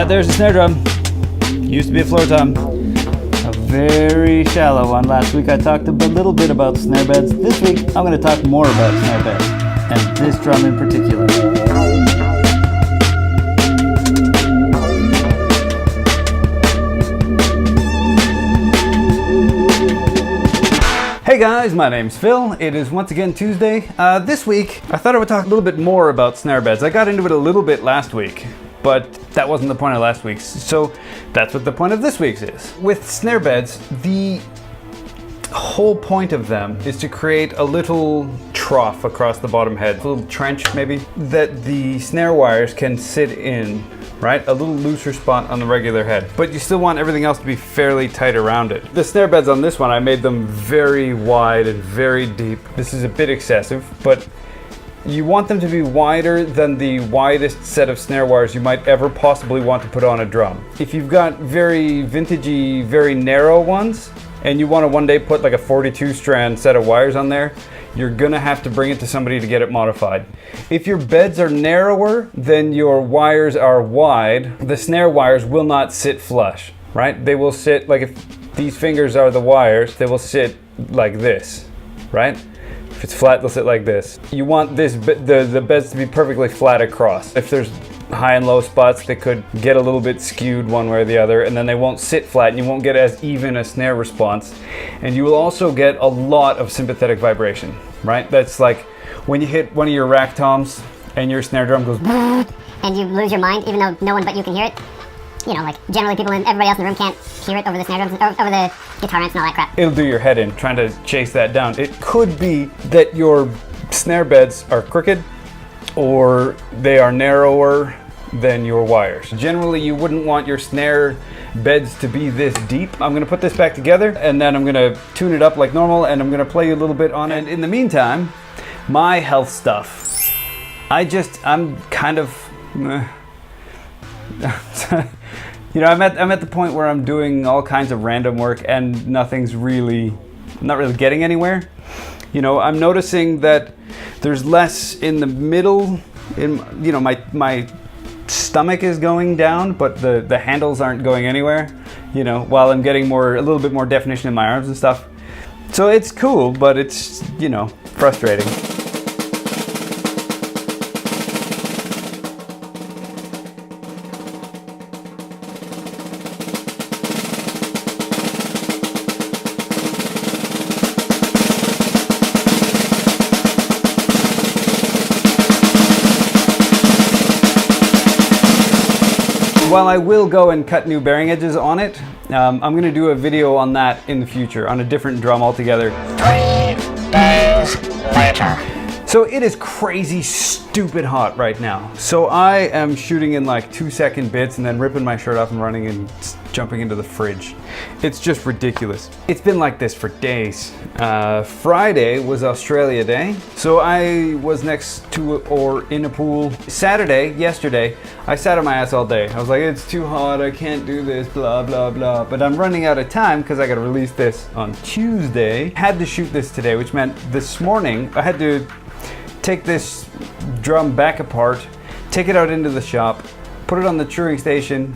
That there's a snare drum. Used to be a floor tom. A very shallow one. Last week I talked a little bit about snare beds. This week I'm going to talk more about snare beds, and this drum in particular. Hey guys, my name's Phil. It is once again Tuesday. This week, I thought I would talk a little bit more about snare beds. I got into it a little bit last week, but that wasn't the point of last week's, so that's what the point of this week's is. With snare beds, the whole point of them is to create a little trough across the bottom head, a little trench maybe, that the snare wires can sit in. Right? A little looser spot on the regular head. But you still want everything else to be fairly tight around it. The snare beds on this one, I made them very wide and very deep. This is a bit excessive, but you want them to be wider than the widest set of snare wires you might ever possibly want to put on a drum. If you've got very vintagey, very narrow ones, and you want to one day put like a 42 strand set of wires on there, you're gonna have to bring it to somebody to get it modified. If your beds are narrower than your wires are wide, the snare wires will not sit flush, right? They will sit, like if these fingers are the wires, they will sit like this, right? If it's flat, they'll sit like this. You want the beds to be perfectly flat across. If there's high and low spots, they could get a little bit skewed one way or the other, and then they won't sit flat and you won't get as even a snare response. And you will also get a lot of sympathetic vibration, right? That's like when you hit one of your rack toms and your snare drum goes and you lose your mind even though no one but you can hear it. You know, like generally people and everybody else in the room can't hear it over the snare drums, over the guitar amps and all that crap. It'll do your head in trying to chase that down. It could be that your snare beds are crooked or they are narrower than your wires. Generally, you wouldn't want your snare beds to be this deep. I'm gonna put this back together and then I'm gonna tune it up like normal and I'm gonna play you a little bit on it. In the meantime, my health stuff. I'm kind of, you know, I'm at the point where I'm doing all kinds of random work and not really getting anywhere. You know, I'm noticing that there's less in the middle. You know, my stomach is going down, but the handles aren't going anywhere, you know, while I'm getting a little bit more definition in my arms and stuff. So it's cool, but it's, you know, frustrating. While I will go and cut new bearing edges on it, I'm going to do a video on that in the future, on a different drum altogether. 3 days later. So it is crazy stupid hot right now. So I am shooting in like 2-second bits and then ripping my shirt off and running and jumping into the fridge. It's just ridiculous. It's been like this for days. Friday was Australia Day, so I was next to or in a pool. Saturday, yesterday, I sat on my ass all day. I was like, it's too hot, I can't do this, blah, blah, blah. But I'm running out of time because I got to release this on Tuesday. Had to shoot this today, which meant this morning I had to take this drum back apart, take it out into the shop, put it on the truing station,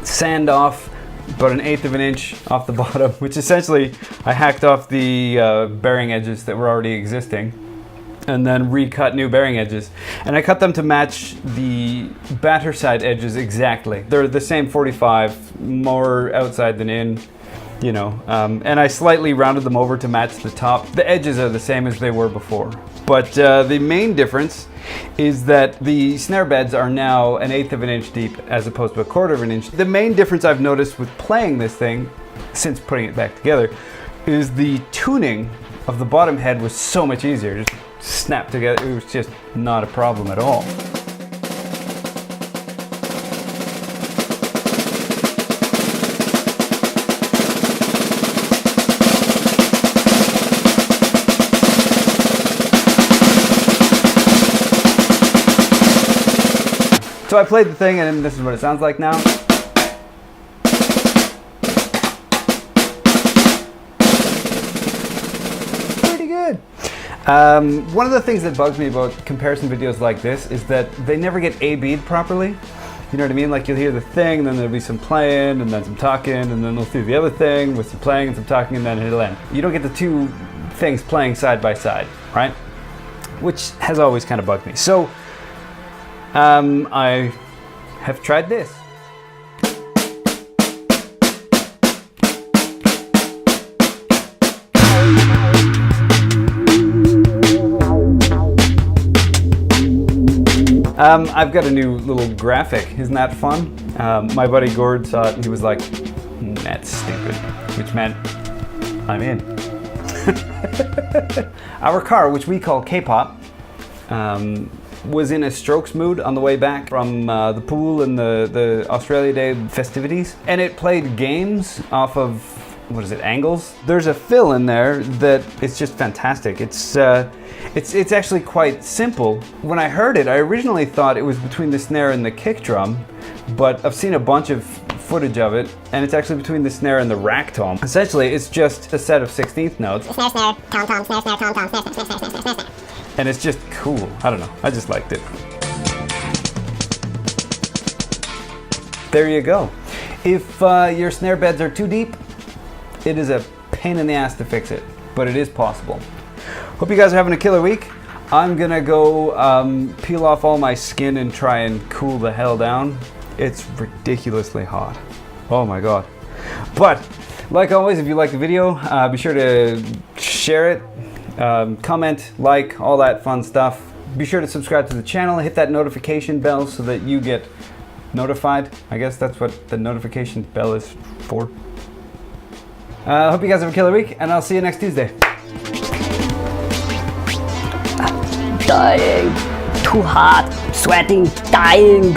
sand off about 1/8 of an inch off the bottom, which essentially I hacked off the bearing edges that were already existing and then recut new bearing edges. And I cut them to match the batter side edges exactly. They're the same 45, more outside than in, you know, and I slightly rounded them over to match the top. The edges are the same as they were before. But the main difference is that the snare beds are now 1/8 of an inch deep as opposed to 1/4 of an inch. The main difference I've noticed with playing this thing, since putting it back together, is the tuning of the bottom head was so much easier. Just snap together. It was just not a problem at all. So I played the thing and this is what it sounds like now. Pretty good. One of the things that bugs me about comparison videos like this is that they never get A-B'd properly. You know what I mean? Like you'll hear the thing, and then there'll be some playing, and then some talking, and then they'll do the other thing with some playing and some talking, and then it'll end. You don't get the two things playing side by side, right? Which has always kind of bugged me. So I have tried this. I've got a new little graphic. Isn't that fun? My buddy Gord saw it and he was like, "That's stupid," which meant I'm in. Our car, which we call K-pop, was in a Strokes mood on the way back from the pool and the Australia Day festivities, and it played games off of, what is it, Angles? There's a fill in there that it's just fantastic. It's actually quite simple. When I heard it, I originally thought it was between the snare and the kick drum, but I've seen a bunch of footage of it, and it's actually between the snare and the rack tom. Essentially, it's just a set of 16th notes. Snare, snare, tom, tom, snare, snare, tom, tom, snare, snare, snare, snare, snare, snare, snare. And it's just cool. I don't know. I just liked it. There you go. If your snare beds are too deep, it is a pain in the ass to fix it, but it is possible. Hope you guys are having a killer week. I'm gonna go peel off all my skin and try and cool the hell down. It's ridiculously hot. Oh my god. But like always, if you like the video, be sure to share it, comment, like, all that fun stuff. Be sure to subscribe to the channel, hit that notification bell so that you get notified. I guess that's what the notification bell is for. Hope you guys have a killer week, and I'll see you next Tuesday. Dying, too hot, sweating, dying,